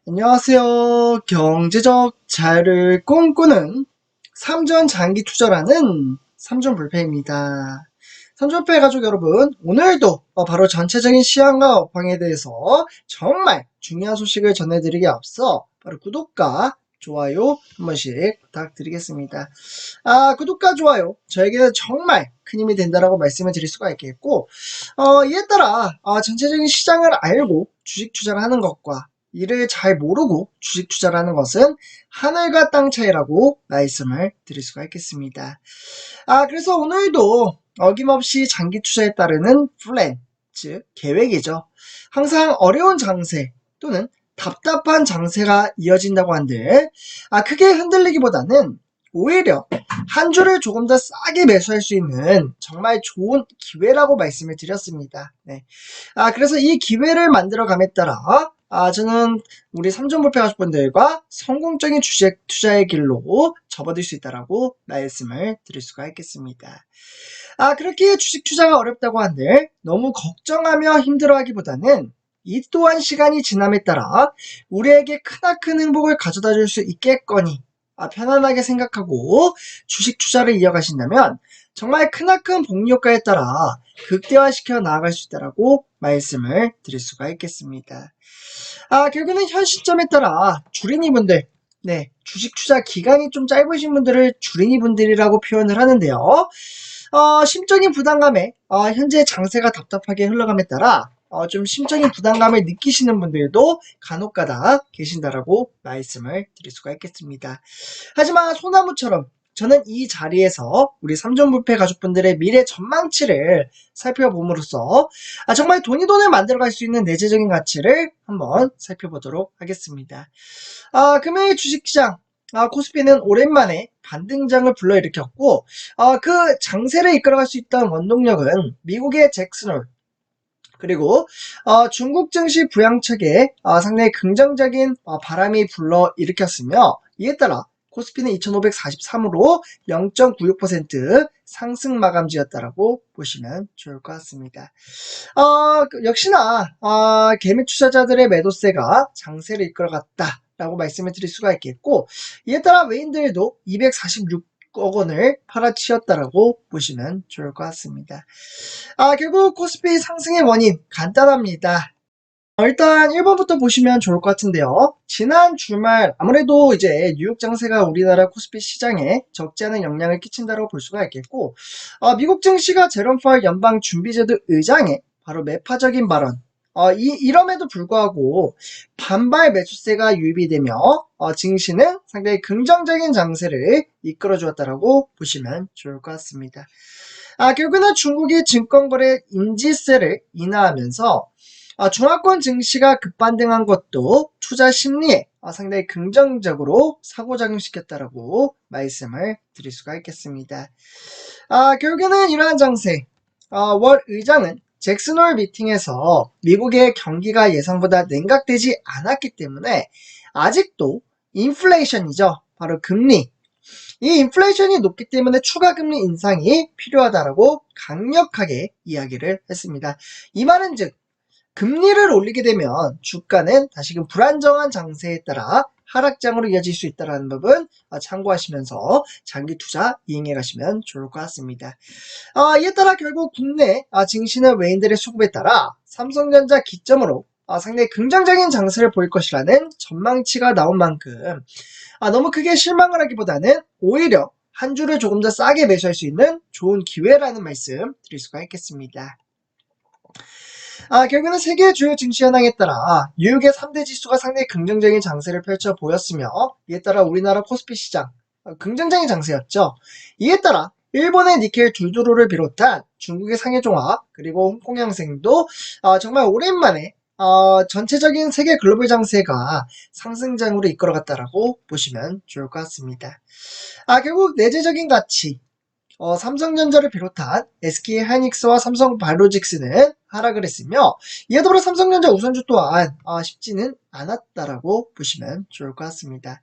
안녕하세요. 경제적 자유를 꿈꾸는 삼전 장기 투자라는 삼전불패입니다. 삼전불패 가족 여러분, 오늘도 바로 전체적인 시황과 업황에 대해서 정말 중요한 소식을 전해드리기 앞서 바로 구독과 좋아요 한 번씩 부탁드리겠습니다. 구독과 좋아요 저에게는 정말 큰 힘이 된다라고 말씀을 드릴 수가 있겠고, 이에 따라 전체적인 시장을 알고 주식 투자를 하는 것과 이를 잘 모르고 주식 투자를 하는 것은 하늘과 땅 차이라고 말씀을 드릴 수가 있겠습니다. 그래서 오늘도 어김없이 장기 투자에 따르는 플랜, 즉 계획이죠. 항상 어려운 장세 또는 답답한 장세가 이어진다고 한들 크게 흔들리기보다는 오히려 한 주를 조금 더 싸게 매수할 수 있는 정말 좋은 기회라고 말씀을 드렸습니다. 네. 그래서 이 기회를 만들어감에 따라 저는 우리 삼전불패 가족분들과 성공적인 주식 투자의 길로 접어들 수 있다라고 말씀을 드릴 수가 있겠습니다. 그렇게 주식 투자가 어렵다고 한들 너무 걱정하며 힘들어하기보다는 이 또한 시간이 지남에 따라 우리에게 크나큰 행복을 가져다 줄 수 있겠거니 편안하게 생각하고 주식 투자를 이어가신다면 정말 크나큰 복리 효과에 따라 극대화시켜 나아갈 수 있다라고 말씀을 드릴 수가 있겠습니다. 결국은 현 시점에 따라 주린이분들, 네, 주식 투자 기간이 좀 짧으신 분들을 주린이분들이라고 표현을 하는데요. 심적인 부담감에 현재 장세가 답답하게 흘러감에 따라 좀 심적인 부담감을 느끼시는 분들도 간혹가다 계신다라고 말씀을 드릴 수가 있겠습니다. 하지만 소나무처럼 저는 이 자리에서 우리 삼전불패 가족분들의 미래 전망치를 살펴봄으로써 정말 돈을 만들어갈 수 있는 내재적인 가치를 한번 살펴보도록 하겠습니다. 금요일 주식시장 코스피는 오랜만에 반등장을 불러일으켰고 그 장세를 이끌어갈 수 있던 원동력은 미국의 잭슨홀 그리고 중국 증시 부양책에 상당히 긍정적인 바람이 불러일으켰으며 이에 따라 코스피는 2543으로 0.96% 상승 마감지였다라고 보시면 좋을 것 같습니다. 역시나 개미 투자자들의 매도세가 장세를 이끌어갔다 라고 말씀을 드릴 수가 있겠고, 이에 따라 외인들도 246억 원을 팔아치웠다라고 보시면 좋을 것 같습니다. 결국 코스피 상승의 원인 간단합니다. 일단 1번부터 보시면 좋을 것 같은데요. 지난 주말 아무래도 이제 뉴욕 장세가 우리나라 코스피 시장에 적지 않은 영향을 끼친다고 볼 수가 있겠고, 미국 증시가 제롬 파월 연방 준비제도 의장의 바로 매파적인 발언, 이럼에도 불구하고 반발 매수세가 유입이 되며 증시는 상당히 긍정적인 장세를 이끌어 주었다라고 보시면 좋을 것 같습니다. 결국은 중국이 증권거래 인지세를 인하하면서 중화권 증시가 급반등한 것도 투자 심리에 상당히 긍정적으로 사고작용시켰다라고 말씀을 드릴 수가 있겠습니다. 결국에는 이러한 장세, 월 의장은 잭슨홀 미팅에서 미국의 경기가 예상보다 냉각되지 않았기 때문에 아직도 인플레이션이죠. 바로 금리. 이 인플레이션이 높기 때문에 추가 금리 인상이 필요하다라고 강력하게 이야기를 했습니다. 이 말은 즉 금리를 올리게 되면 주가는 다시금 불안정한 장세에 따라 하락장으로 이어질 수 있다는 부분 참고하시면서 장기 투자 이행해 가시면 좋을 것 같습니다. 이에 따라 결국 국내 증시는 외인들의 수급에 따라 삼성전자 기점으로 상당히 긍정적인 장세를 보일 것이라는 전망치가 나온 만큼 너무 크게 실망을 하기보다는 오히려 한 주를 조금 더 싸게 매수할 수 있는 좋은 기회라는 말씀 드릴 수가 있겠습니다. 결국에는 세계 주요 증시 현황에 따라 뉴욕의 3대 지수가 상당히 긍정적인 장세를 펼쳐 보였으며 이에 따라 우리나라 코스피 시장 긍정적인 장세였죠. 이에 따라 일본의 니켈 두조로를 비롯한 중국의 상해종합 그리고 홍콩 항생도 정말 오랜만에 전체적인 세계 글로벌 장세가 상승장으로 이끌어갔다라고 보시면 좋을 것 같습니다. 결국 내재적인 가치 삼성전자를 비롯한 SK하이닉스와 삼성바이오로직스는 하락을 했으며 이에 더불어 삼성전자 우선주 또한 쉽지는 않았다라고 보시면 좋을 것 같습니다.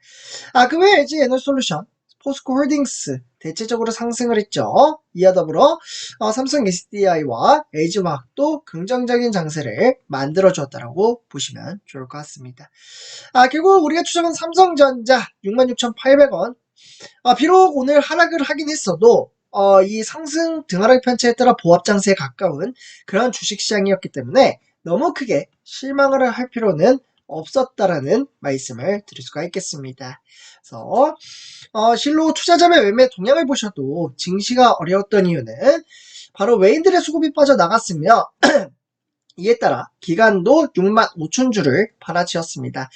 그 외에 LG에너지솔루션, 포스코홀딩스, 대체적으로 상승을 했죠. 이와 더불어 삼성 SDI와 LG화학도 긍정적인 장세를 만들어 주었다라고 보시면 좋을 것 같습니다. 결국 우리가 추정한 삼성전자 66,800원. 비록 오늘 하락을 하긴 했어도 이 상승 등하락 편차에 따라 보합 장세에 가까운 그런 주식시장이었기 때문에 너무 크게 실망을 할 필요는 없었다라는 말씀을 드릴 수가 있겠습니다. 그래서 실로 투자자의 매매 동향을 보셔도 증시가 어려웠던 이유는 바로 외인들의 수급이 빠져나갔으며 이에 따라 기관도 6만 5천 주를 팔아치웠습니다.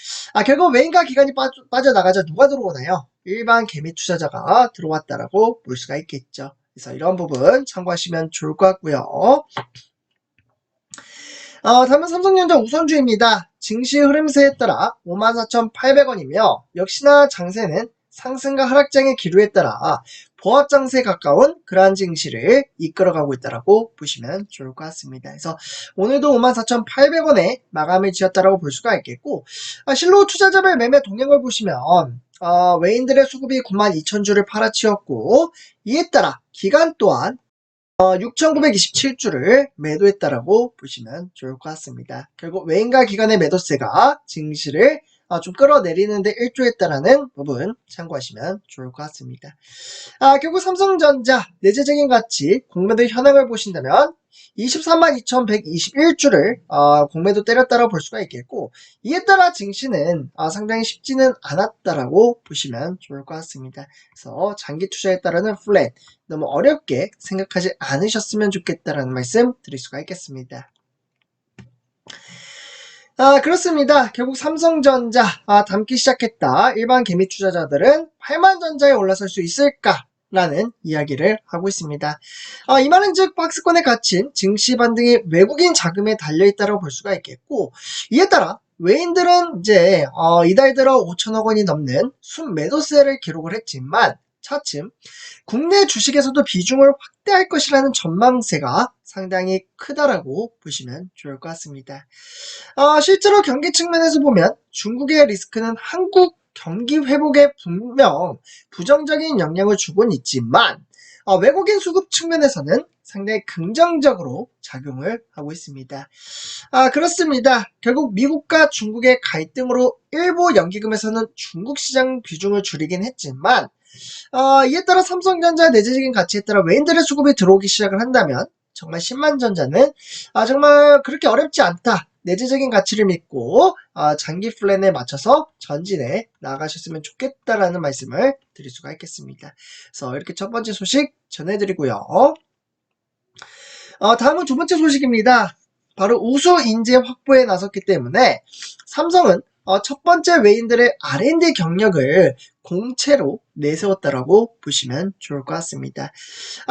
결국 외인과 기관이 빠져나가자 누가 들어오나요? 일반 개미 투자자가 들어왔다라고 볼 수가 있겠죠. 그래서 이런 부분 참고하시면 좋을 것 같고요. 다음은 삼성전자 우선주입니다. 증시 흐름세에 따라 54,800원이며 역시나 장세는 상승과 하락장의 기류에 따라 보합장세에 가까운 그러한 증시를 이끌어가고 있다라고 보시면 좋을 것 같습니다. 그래서 오늘도 54,800원에 마감을 지었다라고 볼 수가 있겠고, 실로 투자자별 매매 동향을 보시면 외인들의 수급이 92,000주를 팔아치웠고, 이에 따라 기간 또한 6,927주를 매도했다라고 보시면 좋을 것 같습니다. 결국 외인과 기관의 매도세가 증시를 좀 끌어내리는데 일조했다라는 부분 참고하시면 좋을 것 같습니다. 결국 삼성전자 내재적인 가치 공매도 현황을 보신다면 232,121주를 공매도 때렸다고 볼 수가 있겠고, 이에 따라 증시는 상당히 쉽지는 않았다라고 보시면 좋을 것 같습니다. 그래서 장기 투자에 따르는 플랫 너무 어렵게 생각하지 않으셨으면 좋겠다라는 말씀 드릴 수가 있겠습니다. 그렇습니다. 결국 삼성전자 담기 시작했다. 일반 개미 투자자들은 8만전자에 올라설 수 있을까? 라는 이야기를 하고 있습니다. 이 말은 즉 박스권에 갇힌 증시 반등이 외국인 자금에 달려있다고 볼 수가 있겠고, 이에 따라 외인들은 이제 이달 들어 5천억 원이 넘는 순매도세를 기록을 했지만 차츰 국내 주식에서도 비중을 확대할 것이라는 전망세가 상당히 크다라고 보시면 좋을 것 같습니다. 실제로 경기 측면에서 보면 중국의 리스크는 한국 경기 회복에 분명 부정적인 영향을 주곤 있지만 외국인 수급 측면에서는 상당히 긍정적으로 작용을 하고 있습니다. 그렇습니다. 결국 미국과 중국의 갈등으로 일부 연기금에서는 중국 시장 비중을 줄이긴 했지만 이에 따라 삼성전자 내재적인 가치에 따라 외인들의 수급이 들어오기 시작을 한다면 정말 10만전자는 정말 그렇게 어렵지 않다. 내재적인 가치를 믿고 장기 플랜에 맞춰서 전진해 나가셨으면 좋겠다라는 말씀을 드릴 수가 있겠습니다. 그래서 이렇게 첫 번째 소식 전해드리고요. 다음은 두 번째 소식입니다. 바로 우수 인재 확보에 나섰기 때문에 삼성은 첫 번째 외인들의 R&D 경력을 공채로 내세웠다라고 보시면 좋을 것 같습니다.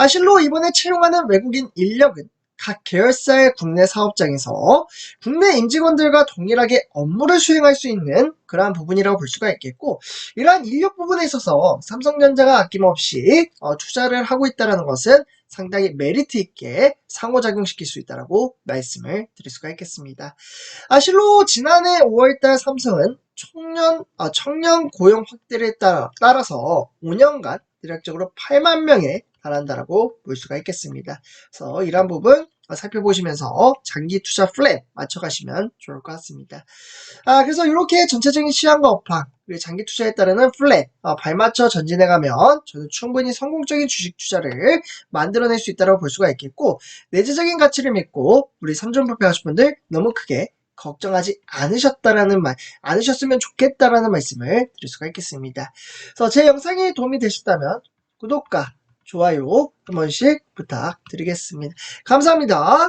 실로 이번에 채용하는 외국인 인력은 각 계열사의 국내 사업장에서 국내 임직원들과 동일하게 업무를 수행할 수 있는 그러한 부분이라고 볼 수가 있겠고, 이러한 인력 부분에 있어서 삼성전자가 아낌없이 투자를 하고 있다는 것은 상당히 메리트 있게 상호작용시킬 수 있다고 말씀을 드릴 수가 있겠습니다. 실로 지난해 5월달 삼성은 청년 고용 확대를 따라서 5년간 대략적으로 8만 명에 달한다라고 볼 수가 있겠습니다. 그래서 이러한 부분 살펴보시면서 장기 투자 플랜 맞춰가시면 좋을 것 같습니다. 그래서 이렇게 전체적인 시황과 업황 그리고 장기 투자에 따르는 플랜 발맞춰 전진해가면 저는 충분히 성공적인 주식 투자를 만들어낼 수 있다고 볼 수가 있겠고, 내재적인 가치를 믿고 우리 삼전불패 하실 분들 너무 크게 걱정하지 않으셨으면 좋겠다라는 말씀을 드릴 수가 있겠습니다. 그래서 제 영상이 도움이 되셨다면 구독과 좋아요 한 번씩 부탁드리겠습니다. 감사합니다.